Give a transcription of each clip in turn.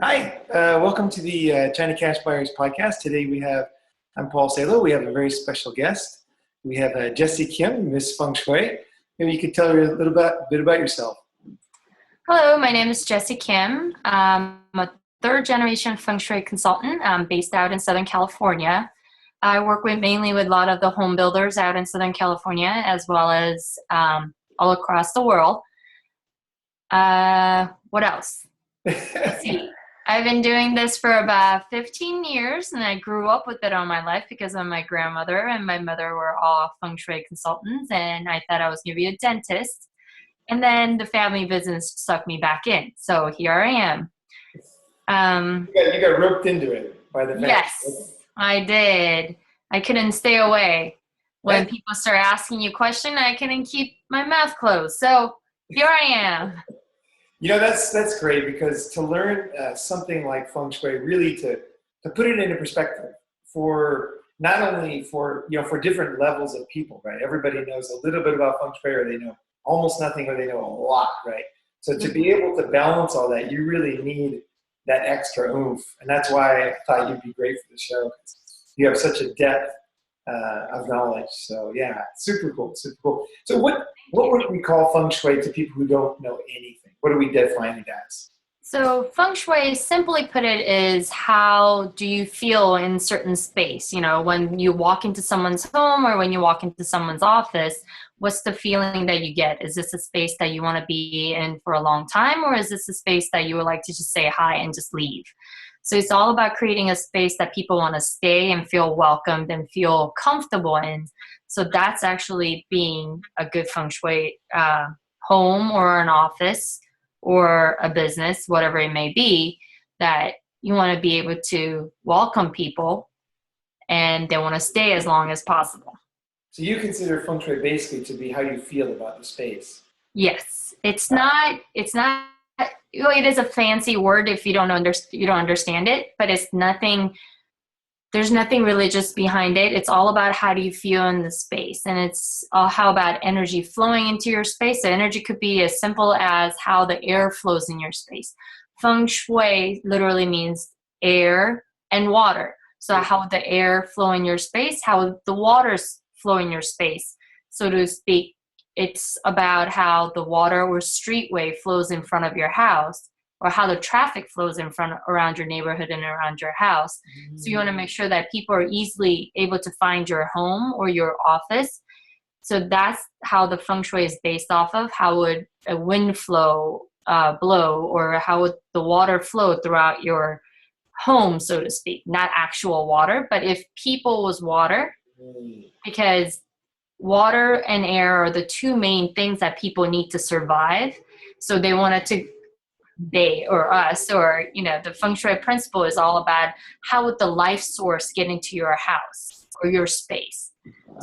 Hi, welcome to the China Cash Buyers podcast. Today I'm Paul Salo. We have a very special guest. We have Jessie Kim, Miss Feng Shui. Maybe you could tell her a little bit about yourself. Hello, my name is Jessie Kim. I'm a third-generation Feng Shui consultant. I'm based out in Southern California. I work mainly with a lot of the home builders out in Southern California, as well as all across the world. What else? Let's see. I've been doing this for about 15 years, and I grew up with it all my life because of my grandmother and my mother were all Feng Shui consultants, and I thought I was going to be a dentist. And then the family business sucked me back in. So here I am. You got roped into it by the family. Yes, I did. I couldn't stay away. When people start asking you questions, I couldn't keep my mouth closed. So here I am. You know, that's great, because to learn something like Feng Shui, really to put it into perspective for not only for different levels of people, right? Everybody knows a little bit about Feng Shui, or they know almost nothing, or they know a lot, right? So to be able to balance all that, you really need that extra oomph. And that's why I thought you'd be great for the show. You have such a depth of knowledge. So yeah, super cool, super cool. So what would we call Feng Shui to people who don't know anything? What do we define it as? So Feng Shui, simply put it, is how do you feel in certain space? You know, when you walk into someone's home or when you walk into someone's office, what's the feeling that you get? Is this a space that you want to be in for a long time, or is this a space that you would like to just say hi and just leave? So it's all about creating a space that people want to stay and feel welcomed and feel comfortable in. So that's actually being a good Feng Shui home or an office or a business, whatever it may be, that you want to be able to welcome people and they want to stay as long as possible. So you consider Feng Shui basically to be how you feel about the space? Yes. It's not, well, it is a fancy word if you don't understand it, but it's nothing, there's nothing religious behind it. It's all about how do you feel in the space, and it's all how about energy flowing into your space. The energy could be as simple as how the air flows in your space. Feng Shui literally means air and water. So how would the air flow in your space? How would the waters flow in your space, so to speak? It's about how the water or streetway flows in front of your house, or how the traffic flows around your neighborhood and around your house. So you want to make sure that people are easily able to find your home or your office. So that's how the Feng Shui is based off of. How would a wind flow blow, or how would the water flow throughout your home, so to speak? Not actual water, but if people was water, because water and air are the two main things that people need to survive. So they wanted to, they or us, or the Feng Shui principle is all about how would the life source get into your house or your space.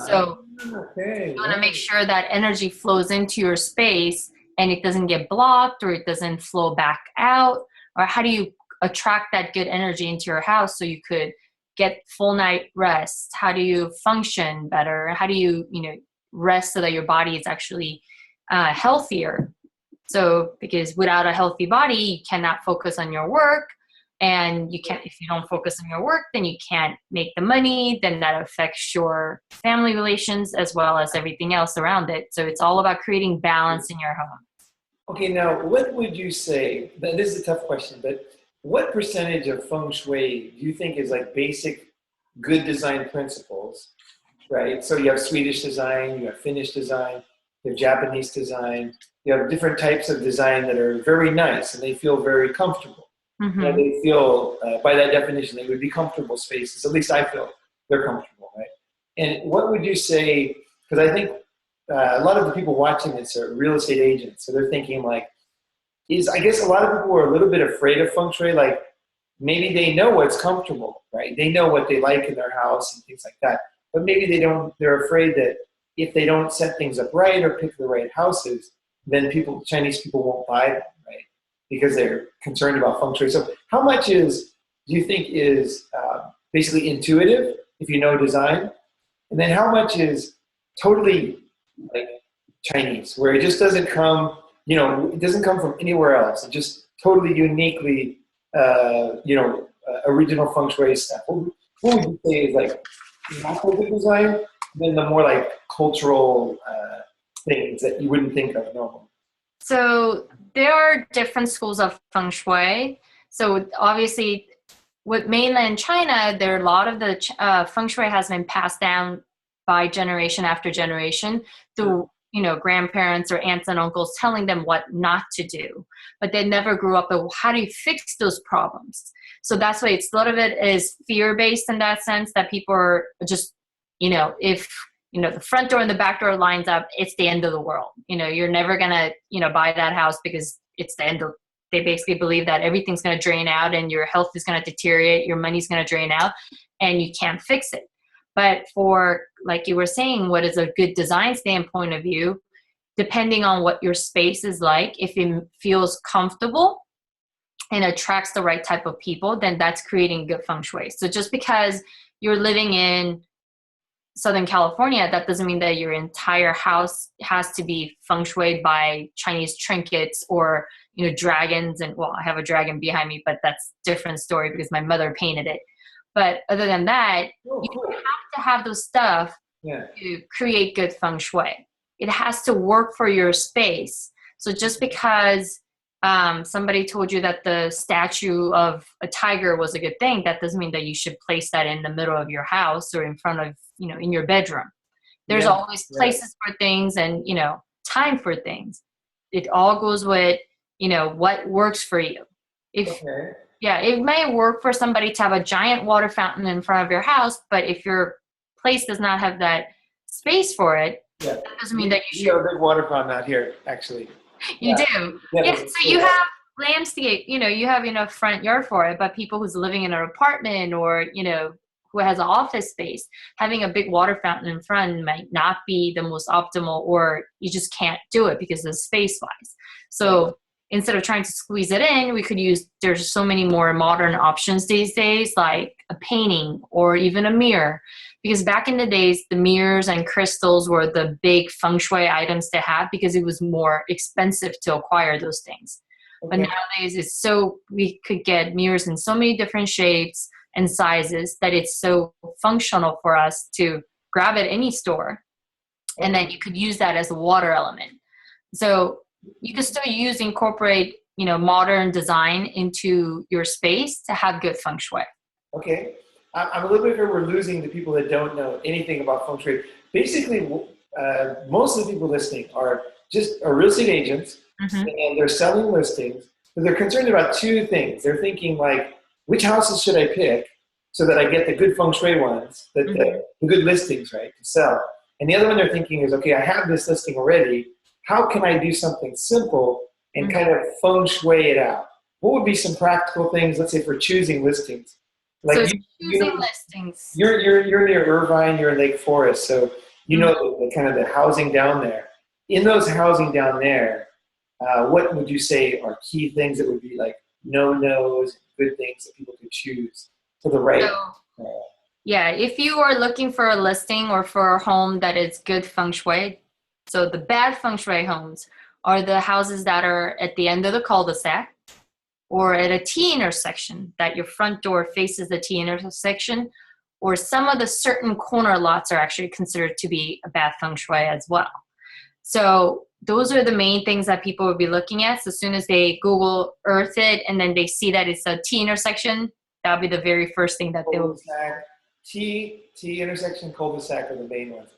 So you want to make sure that energy flows into your space and it doesn't get blocked or it doesn't flow back out. Or how do you attract that good energy into your house so you could get full night rest? How do you function better? How do you rest so that your body is actually healthier? So because without a healthy body, you cannot focus on your work, and if you don't focus on your work, then you can't make the money. Then that affects your family relations as well as everything else around it. So it's all about creating balance in your home. Okay, now what would you say, this is a tough question, but what percentage of Feng Shui do you think is like basic good design principles, right? So you have Swedish design, you have Finnish design, you have Japanese design, you have different types of design that are very nice and they feel very comfortable. Mm-hmm. They feel, by that definition, they would be comfortable spaces. At least I feel they're comfortable, right? And what would you say, because I think a lot of the people watching this are real estate agents, so they're thinking like, I guess a lot of people are a little bit afraid of Feng Shui, like maybe they know what's comfortable, right? They know what they like in their house and things like that, but maybe they're afraid that if they don't set things up right or pick the right houses, then Chinese people won't buy them, right? Because they're concerned about Feng Shui. So how much do you think is basically intuitive if you know design? And then how much is totally like Chinese, where it just doesn't come, it doesn't come from anywhere else. It just totally uniquely original feng shui stuff? What would you say is like not so good design, then the more like cultural things that you wouldn't think of normally? So there are different schools of feng shui. So obviously, with mainland China, there are a lot of the feng shui has been passed down by generation after generation through grandparents or aunts and uncles telling them what not to do, but they never grew up with how do you fix those problems. So that's why it's a lot of it is fear based in that sense, that people are just if the front door and the back door lines up, it's the end of the world. You're never gonna buy that house because it's the end of. They basically believe that everything's going to drain out and your health is going to deteriorate, your money's going to drain out, and you can't fix it. But for, like you were saying, what is a good design standpoint of view, depending on what your space is like, if it feels comfortable and attracts the right type of people, then that's creating good feng shui. So just because you're living in Southern California, that doesn't mean that your entire house has to be feng shuied by Chinese trinkets or dragons. And well, I have a dragon behind me, but that's a different story because my mother painted it. But other than that, you don't have to have those stuff to create good feng shui. It has to work for your space. So just because somebody told you that the statue of a tiger was a good thing, that doesn't mean that you should place that in the middle of your house or in front of, in your bedroom. There's always places for things and, time for things. It all goes with, what works for you. It may work for somebody to have a giant water fountain in front of your house, but if your place does not have that space for it, that doesn't mean that you should. You have a big water fountain out here, actually. You do. So you have landscape, you have enough front yard for it, but people who's living in an apartment or, who has an office space, having a big water fountain in front might not be the most optimal, or you just can't do it because of space wise. So instead of trying to squeeze it in, there's so many more modern options these days, like a painting or even a mirror. Because back in the days, the mirrors and crystals were the big feng shui items to have because it was more expensive to acquire those things. But nowadays, we could get mirrors in so many different shapes and sizes that it's so functional for us to grab at any store. And then you could use that as a water element. So you can still incorporate, modern design into your space to have good feng shui. Okay. I'm a little bit afraid we're losing the people that don't know anything about feng shui. Basically, most of the people listening are real estate agents, and they're selling listings. But they're concerned about two things. They're thinking like, which houses should I pick so that I get the good feng shui ones, the good listings, right, to sell. And the other one they're thinking is, okay, I have this listing already. How can I do something simple and kind of feng shui it out? What would be some practical things, let's say, for choosing listings? Like listings. You're near Irvine, you're in Lake Forest, so the kind of the housing down there. In those housing down there, what would you say are key things that would be like no-nos, good things that people could choose for the right? If you are looking for a listing or for a home that is good feng shui, so the bad feng shui homes are the houses that are at the end of the cul-de-sac or at a T intersection, that your front door faces the T intersection, or some of the certain corner lots are actually considered to be a bad feng shui as well. So those are the main things that people would be looking at. So as soon as they Google Earth it and then they see that it's a T intersection, that'll be the very first thing that they will see. T intersection, cul-de-sac are the main ones.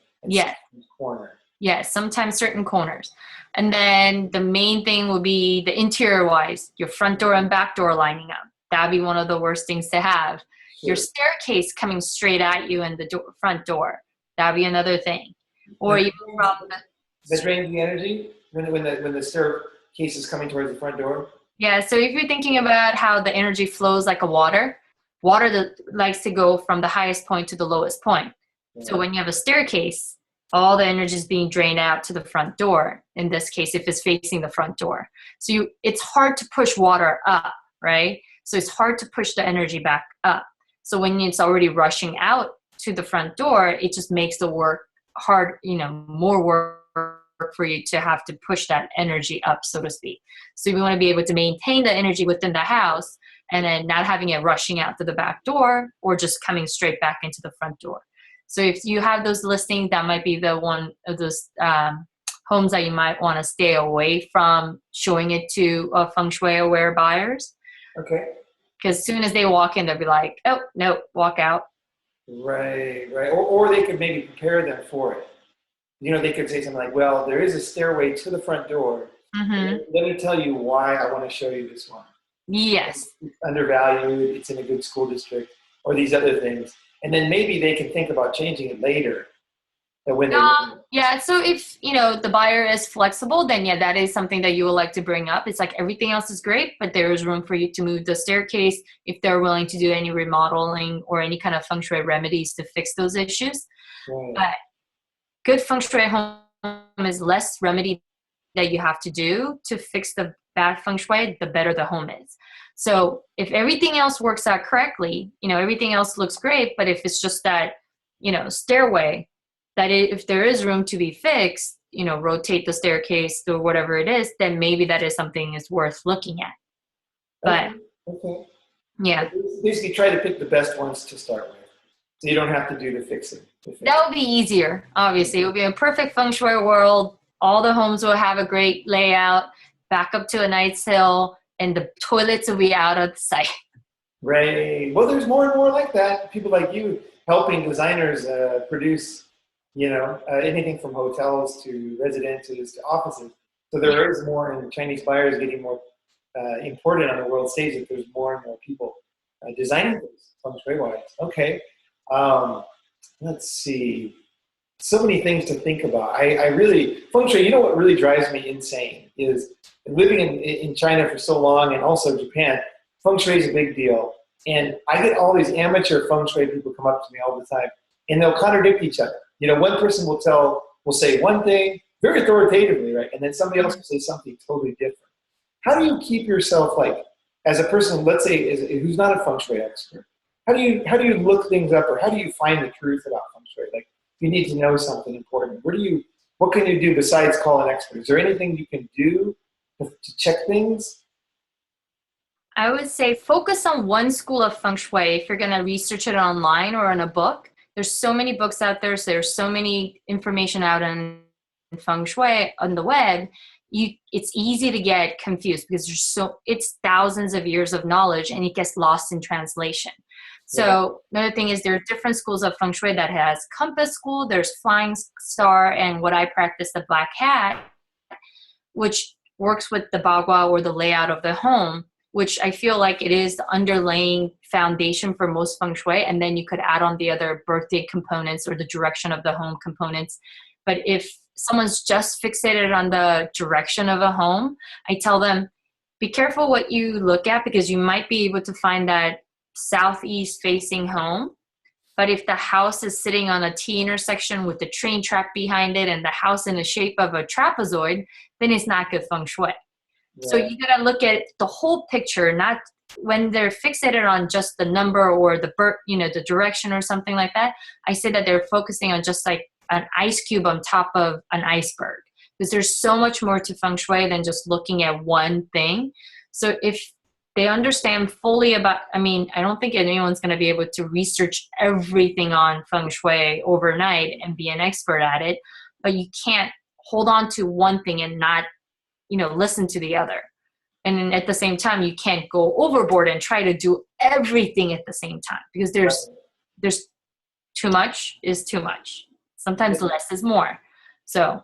Corner. Yes, sometimes certain corners. And then the main thing will be the interior wise, your front door and back door lining up. That'd be one of the worst things to have. Sure. Your staircase coming straight at you in the front door. That'd be another thing. Or even from that drains the energy when the staircase is coming towards the front door. Yeah, so if you're thinking about how the energy flows like a water that likes to go from the highest point to the lowest point. Yeah. So when you have a staircase, all the energy is being drained out to the front door, in this case, if it's facing the front door. So it's hard to push water up, right? So it's hard to push the energy back up. So when it's already rushing out to the front door, it just makes the work hard, more work for you to have to push that energy up, so to speak. So we want to be able to maintain the energy within the house and then not having it rushing out to the back door or just coming straight back into the front door. So if you have those listings, that might be the one of those homes that you might want to stay away from showing it to Feng Shui aware buyers. Okay. Because as soon as they walk in, they'll be like, oh, no, walk out. Right. Or they could maybe prepare them for it. They could say something like, well, there is a stairway to the front door. Mm-hmm. Let me tell you why I want to show you this one. Yes. It's undervalued, it's in a good school district, or these other things. And then maybe they can think about changing it later. Yeah, so if, the buyer is flexible, then yeah, that is something that you would like to bring up. It's like everything else is great, but there is room for you to move the staircase if they're willing to do any remodeling or any kind of Feng Shui remedies to fix those issues. Right. But good Feng Shui home is less remedy that you have to do to fix the bad Feng Shui, the better the home is. So if everything else works out correctly, everything else looks great, but if it's just that, stairway, if there is room to be fixed, rotate the staircase or whatever it is, then maybe that is something is worth looking at. But okay. Yeah. Basically try to pick the best ones to start with. So you don't have to do the fixing. That would be easier, obviously. It would be a perfect Feng Shui world. All the homes will have a great layout, back up to a nice hill, and the toilets will be out of sight. Right. Well, there's more and more like that. People like you helping designers produce, anything from hotels to residences to offices. So there is more, and Chinese buyers getting more important on the world stage. That there's more and more people designing things Feng Shui-wise. Okay. Let's see. So many things to think about. I really, Feng Shui, what really drives me insane is living in China for so long and also Japan, Feng Shui is a big deal. And I get all these amateur Feng Shui people come up to me all the time, and they'll contradict each other. One person will say one thing very authoritatively, right? And then somebody else will say something totally different. How do you keep yourself, as a person, let's say, who's not a Feng Shui expert, how do you look things up, or how do you find the truth about Feng Shui? If you need to know something important, what can you do besides call an expert? Is there anything you can do to check things? I would say focus on one school of Feng Shui if you're going to research it online or in a book. There's so many books out there, so there's so many information out on Feng Shui on the web. It's easy to get confused because it's thousands of years of knowledge, and it gets lost in translation. So another thing is there are different schools of Feng Shui that has compass school, there's flying star, and what I practice, the black hat, which works with the bagua or the layout of the home, which I feel like it is the underlying foundation for most Feng Shui. And then you could add on the other birthday components or the direction of the home components. But if someone's just fixated on the direction of a home, I tell them, be careful what you look at, because you might be able to find that southeast facing home. But if the house is sitting on a T intersection with the train track behind it and the house in the shape of a trapezoid, then it's not good Feng Shui. Yeah. So you got to look at the whole picture, not when they're fixated on just the number or the direction or something like that. I say that they're focusing on just like an ice cube on top of an iceberg, because there's so much more to Feng Shui than just looking at one thing. So if they understand fully about, I don't think anyone's going to be able to research everything on Feng Shui overnight and be an expert at it, but you can't hold on to one thing and not, listen to the other. And at the same time, you can't go overboard and try to do everything at the same time, because there's too much is too much. Sometimes less is more. So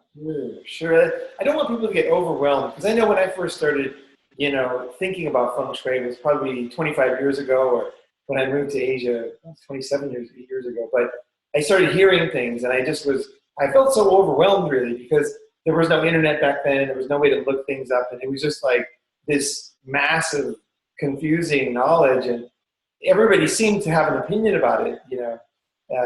sure. I don't want people to get overwhelmed, because I know when I first started, thinking about Feng Shui, it was probably 25 years ago, or when I moved to Asia, 27 years ago. But I started hearing things, and I felt so overwhelmed, really, because there was no internet back then. There was no way to look things up, and it was just like this massive, confusing knowledge, and everybody seemed to have an opinion about it,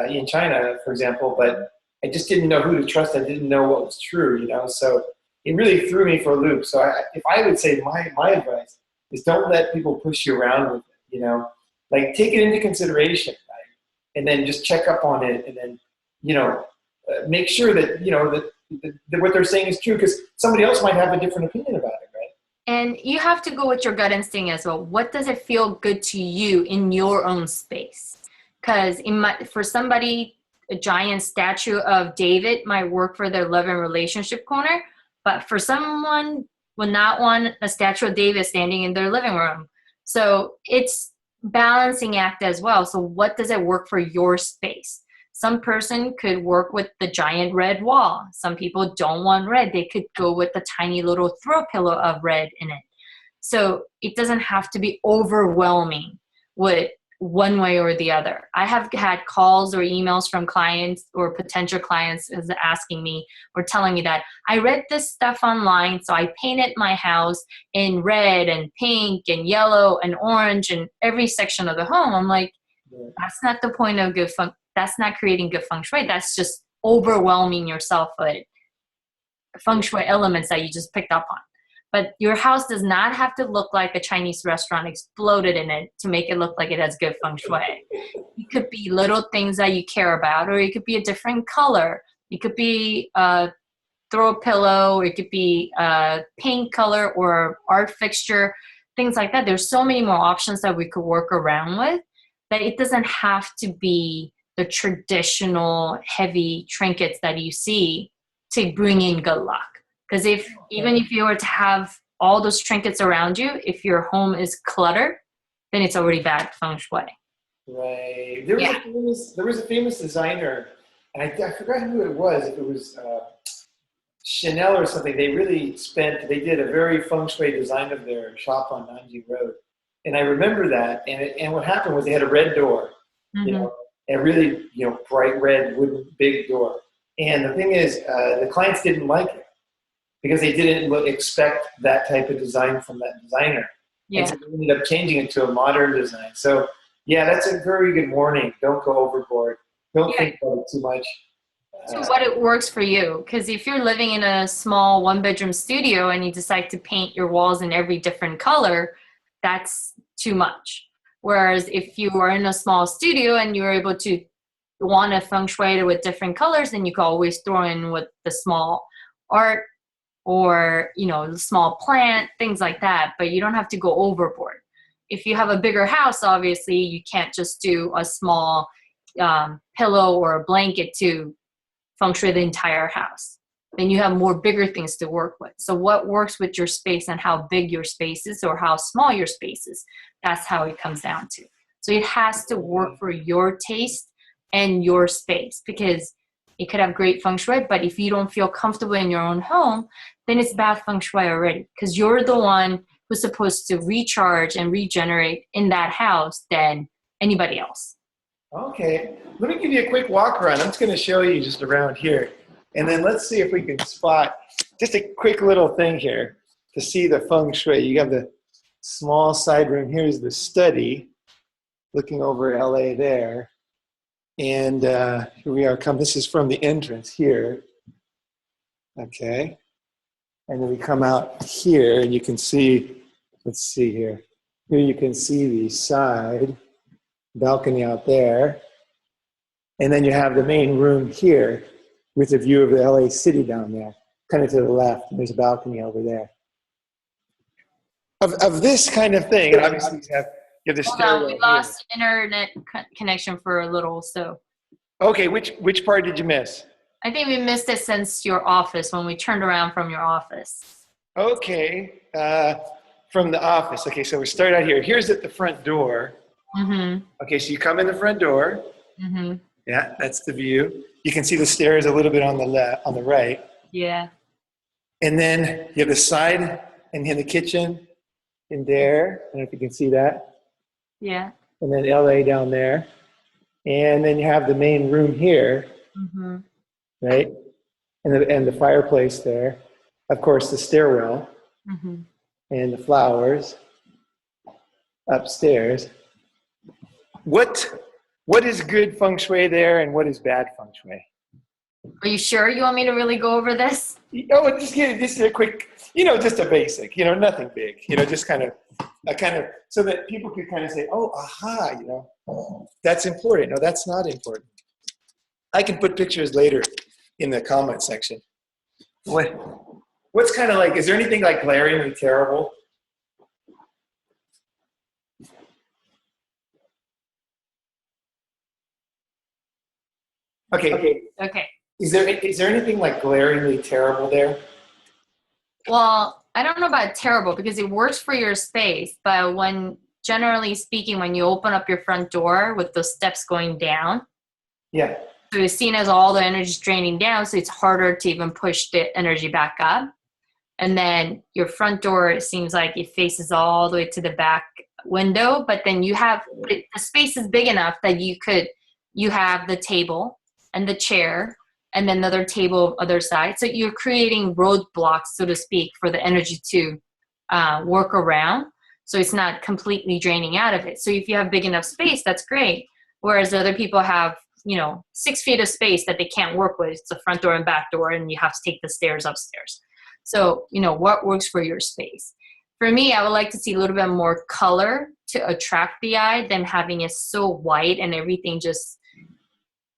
in China, for example, but I just didn't know who to trust. I didn't know what was true, so it really threw me for a loop. So if I would say my advice is, don't let people push you around with it, take it into consideration, right? And then just check up on it, and then, make sure that, that what they're saying is true, because somebody else might have a different opinion about it, right? And you have to go with your gut instinct as well. What does it feel good to you in your own space? Because for somebody, a giant statue of David might work for their love and relationship corner, but for someone would not want a statue of David standing in their living room. So it's balancing act as well. So what does it work for your space? Some person could work with the giant red wall. Some people don't want red. They could go with the tiny little throw pillow of red in it. So it doesn't have to be overwhelming with one way or the other. I have had calls or emails from clients or potential clients asking me or telling me that I read this stuff online, so I painted my house in red and pink and yellow and orange and every section of the home. I'm like, that's not the point of good feng. That's not creating good feng shui. That's just overwhelming yourself with feng shui elements that you just picked up on. But your house does not have to look like a Chinese restaurant exploded in it to make it look like it has good feng shui. It could be little things that you care about, or it could be a different color. It could be a throw pillow, or it could be a paint color or art fixture, things like that. There's so many more options that we could work around with that it doesn't have to be the traditional heavy trinkets that you see to bring in good luck. Because even if you were to have all those trinkets around you, if your home is cluttered, then it's already bad feng shui. Right. There was a famous designer, and I forgot who it was. If it was Chanel or something. They did a very feng shui design of their shop on Nanjing Road. And I remember that. And what happened was they had a red door, a really bright red wooden big door. And the thing is, the clients didn't like it, because they didn't expect that type of design from that designer. Yeah. And so they ended up changing it to a modern design. So, yeah, that's a very good warning. Don't go overboard. Don't think about it too much. So what it works for you. Because if you're living in a small one-bedroom studio and you decide to paint your walls in every different color, that's too much. Whereas if you are in a small studio and you're able to want to feng shui with different colors, then you can always throw in with the small art or the small plant, things like that, but you don't have to go overboard. If you have a bigger house, obviously you can't just do a small pillow or a blanket to feng shui the entire house. Then you have more bigger things to work with. So what works with your space and how big your space is or how small your space is, that's how it comes down to. So it has to work for your taste and your space, because it could have great feng shui, but if you don't feel comfortable in your own home, then it's bad feng shui already, because you're the one who's supposed to recharge and regenerate in that house than anybody else. Okay, let me give you a quick walk around. I'm just going to show you just around here, and then let's see if we can spot just a quick little thing here to see the feng shui. You have the small side room. Here's the study, looking over LA there. And here we are. This is from the entrance here. Okay. And then we come out here, and you can see, let's see here. Here you can see the side balcony out there. And then you have the main room here with a view of the LA city down there, kind of to the left. And there's a balcony over there. Of this kind of thing, and obviously you have the stairwell. We lost internet connection for a little, so. Okay, which part did you miss? I think we missed it since your office, when we turned around from your office. Okay, from the office. Okay, so we start out here. Here's at the front door. Mm-hmm. Okay, so you come in the front door. Mm-hmm. Yeah, that's the view. You can see the stairs a little bit on the left, on the right. Yeah. And then you have the side and in the kitchen in there. I don't know if you can see that. Yeah. And then LA down there. And then you have the main room here, right? And the fireplace there. Of course, the stairwell and the flowers upstairs. What is good feng shui there, and what is bad feng shui? Are you sure you want me to really go over this? Oh, just this is a quick, just a basic, nothing big, just kind of so that people could kind of say, oh, aha, that's important. No, that's not important. I can put pictures later in the comment section. What's kind of like, is there anything like glaringly terrible Okay. Okay. Is there anything like glaringly terrible there? Well, I don't know about terrible because it works for your space, but generally speaking, when you open up your front door with those steps going down, Yeah. so it's seen as all the energy is draining down, so it's harder to even push the energy back up. And then your front door, it seems like it faces all the way to the back window, but then the space is big enough that you have the table and the chair and then another table other side. So you're creating roadblocks, so to speak, for the energy to work around. So it's not completely draining out of it. So if you have big enough space, that's great. Whereas other people have, 6 feet of space that they can't work with. It's the front door and back door, and you have to take the stairs upstairs. So, what works for your space? For me, I would like to see a little bit more color to attract the eye than having it so white and everything just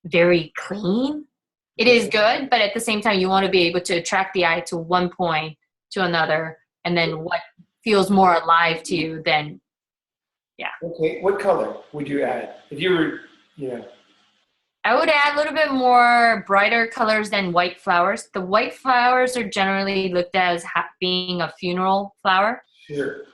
very clean. It is good, but at the same time, you want to be able to attract the eye to one point to another, and then what feels more alive to you then, yeah. Okay. What color would you add? If you were, I would add a little bit more brighter colors than white flowers. The white flowers are generally looked at as being a funeral flower.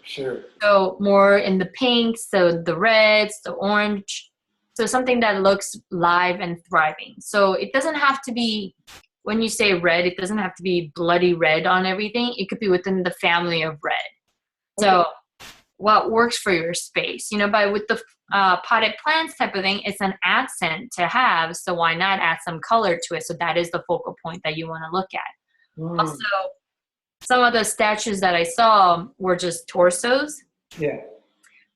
Sure. So more in the pinks, so the reds, the orange. So something that looks live and thriving. So it doesn't have to be, when you say red, it doesn't have to be bloody red on everything. It could be within the family of red. Okay. So what works for your space? But with the potted plants type of thing, it's an accent to have. So why not add some color to it? So that is the focal point that you want to look at. Also, some of the statues that I saw were just torsos. Yeah.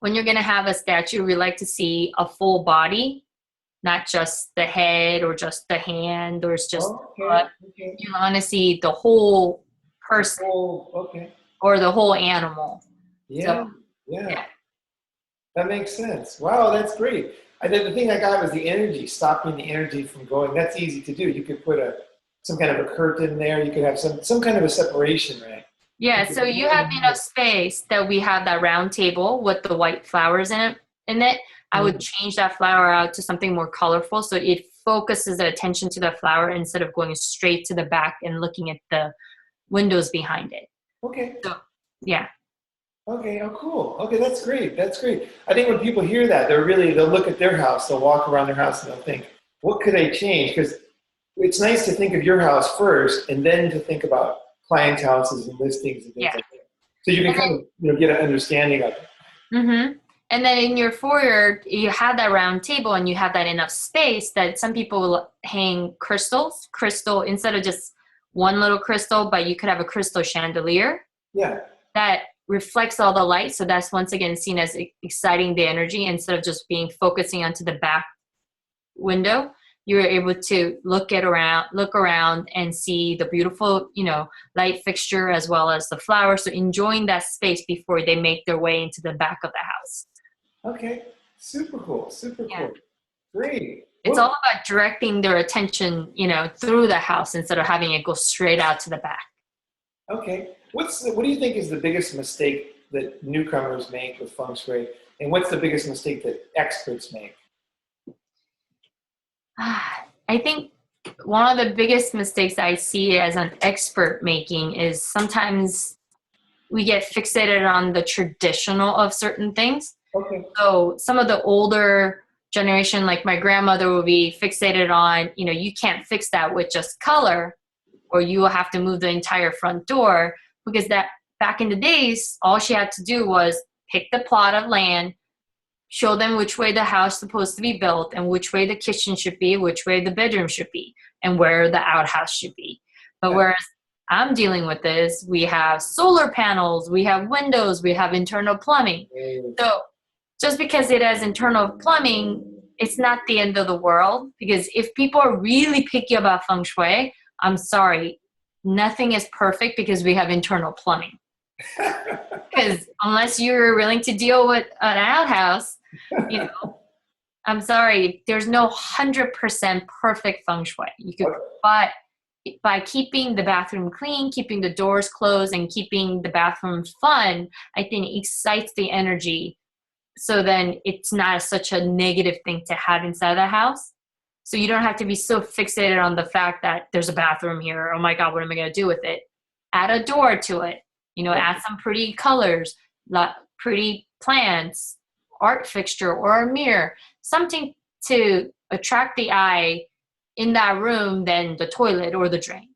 When you're going to have a statue, we like to see a full body, not just the head or just the hand or it's just the butt. Okay. You want to see the whole person or the whole animal. Yeah. That makes sense. Wow, that's great. The thing I got was the energy, stopping the energy from going. That's easy to do. You could put some kind of a curtain there. You could have some kind of a separation, right? Yeah, so you have enough space that we have that round table with the white flowers in it. I would change that flower out to something more colorful so it focuses the attention to the flower instead of going straight to the back and looking at the windows behind it. Okay. So, yeah. Okay, oh cool. Okay, that's great. I think when people hear that, they'll look at their house, they'll walk around their house and they'll think, what could I change? Because it's nice to think of your house first and then to think about clients' houses and listings and things like that. So you can kind of get an understanding of it. Mm-hmm. And then in your foyer, you have that round table and you have that enough space that some people will hang crystal instead of just one little crystal, but you could have a crystal chandelier. Yeah. That reflects all the light. So that's once again seen as exciting the energy instead of just focusing onto the back window. You're able to look around and see the beautiful, light fixture as well as the flowers. So enjoying that space before they make their way into the back of the house. Okay. Super cool. Great. It's all about directing their attention, through the house instead of having it go straight out to the back. Okay. What do you think is the biggest mistake that newcomers make with Feng Shui? And what's the biggest mistake that experts make? I think one of the biggest mistakes I see as an expert making is sometimes we get fixated on the traditional of certain things. Okay. So some of the older generation, like my grandmother, will be fixated on, you can't fix that with just color, or you will have to move the entire front door, because that back in the days, all she had to do was pick the plot of land, show them which way the house is supposed to be built and which way the kitchen should be, which way the bedroom should be, and where the outhouse should be. But whereas I'm dealing with this, we have solar panels, we have windows, we have internal plumbing. So just because it has internal plumbing, it's not the end of the world, because if people are really picky about Feng Shui, I'm sorry, nothing is perfect because we have internal plumbing. Because unless you're willing to deal with an outhouse, I'm sorry, there's no 100% perfect Feng Shui. But by keeping the bathroom clean, keeping the doors closed, and keeping the bathroom fun, I think it excites the energy. So then it's not such a negative thing to have inside the house. So you don't have to be so fixated on the fact that there's a bathroom here. Oh my God, what am I going to do with it? Add a door to it. Add some pretty colors, pretty plants, art fixture or a mirror, something to attract the eye in that room than the toilet or the drain.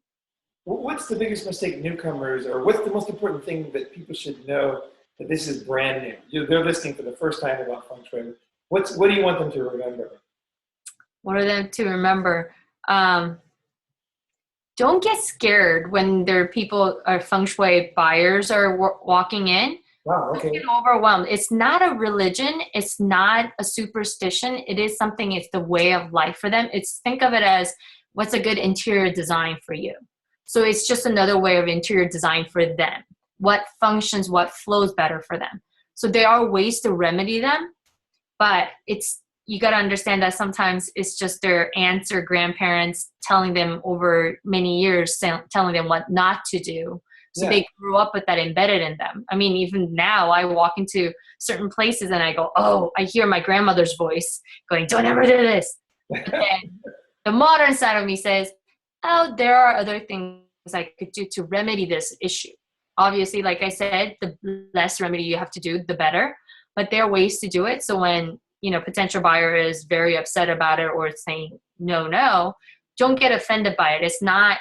What's the biggest mistake newcomers, or what's the most important thing that people should know that this is brand new? They're listening for the first time about Feng Shui. What do you want them to remember? What are them to remember? Don't get scared when there are people or Feng Shui buyers are walking in. Wow, okay. Don't get overwhelmed. It's not a religion. It's not a superstition. It is something, it's the way of life for them. Think of it as what's a good interior design for you. So it's just another way of interior design for them. What functions, what flows better for them. So there are ways to remedy them, but you got to understand that sometimes it's just their aunts or grandparents telling them over many years, telling them what not to do. So they grew up with that embedded in them. I mean, even now I walk into certain places and I go, oh, I hear my grandmother's voice going, don't ever do this. And the modern side of me says, oh, there are other things I could do to remedy this issue. Obviously, like I said, the less remedy you have to do, the better. But there are ways to do it. So when potential buyer is very upset about it or saying no, don't get offended by it. It's not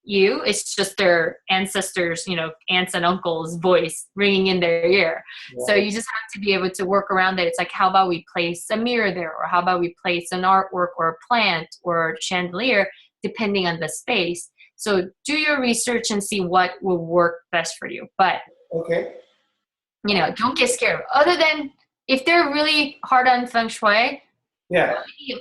you, it's just their ancestors, aunts and uncles' voice ringing in their ear. Right. So you just have to be able to work around it. It's like, how about we place a mirror there? Or how about we place an artwork or a plant or a chandelier, depending on the space. So do your research and see what will work best for you. But, okay, don't get scared. Other than if they're really hard on Feng Shui,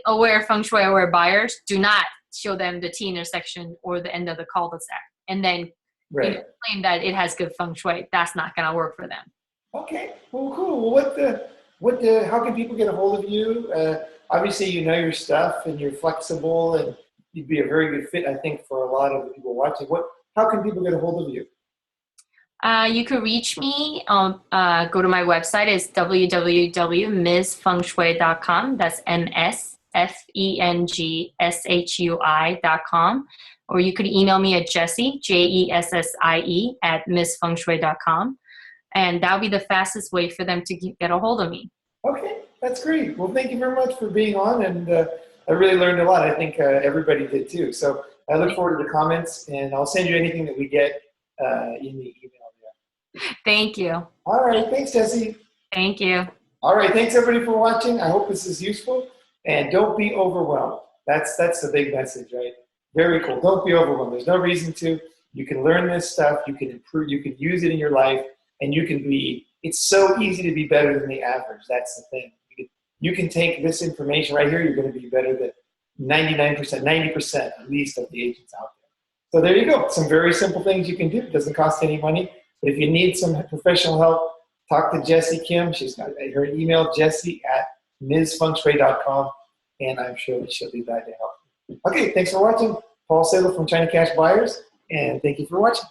aware Feng Shui aware buyers, do not show them the T intersection or the end of the cul-de-sac and then claim that it has good Feng Shui. That's not going to work for them. Okay, well, cool. Well, how can people get a hold of you? Obviously, your stuff and you're flexible and you'd be a very good fit, I think, for a lot of the people watching. How can people get a hold of you? You can reach me on, go to my website. It's www.msfengshui.com. That's MSFENGSHUI.com. Or you could email me at Jessie, JESSIE, at msfengshui.com. And that'll be the fastest way for them to get a hold of me. Okay, that's great. Well, thank you very much for being on. And I really learned a lot. I think everybody did too. So I look forward to the comments, and I'll send you anything that we get in the email. Thank you. All right. Thanks, Jessie. Thank you. All right. Thanks, everybody, for watching. I hope this is useful. And don't be overwhelmed. That's the big message, right? Very cool. Don't be overwhelmed. There's no reason to. You can learn this stuff. You can improve. You can use it in your life. And it's so easy to be better than the average. That's the thing. You can take this information right here. You're going to be better than 99%, 90% at least of the agents out there. So there you go. Some very simple things you can do. It doesn't cost any money. But if you need some professional help, talk to Jessie Kim. She's got her email, jessie@msfengshui.com, and I'm sure she'll be glad to help you. Okay, thanks for watching. Paul Saylor from China Cash Buyers, and thank you for watching.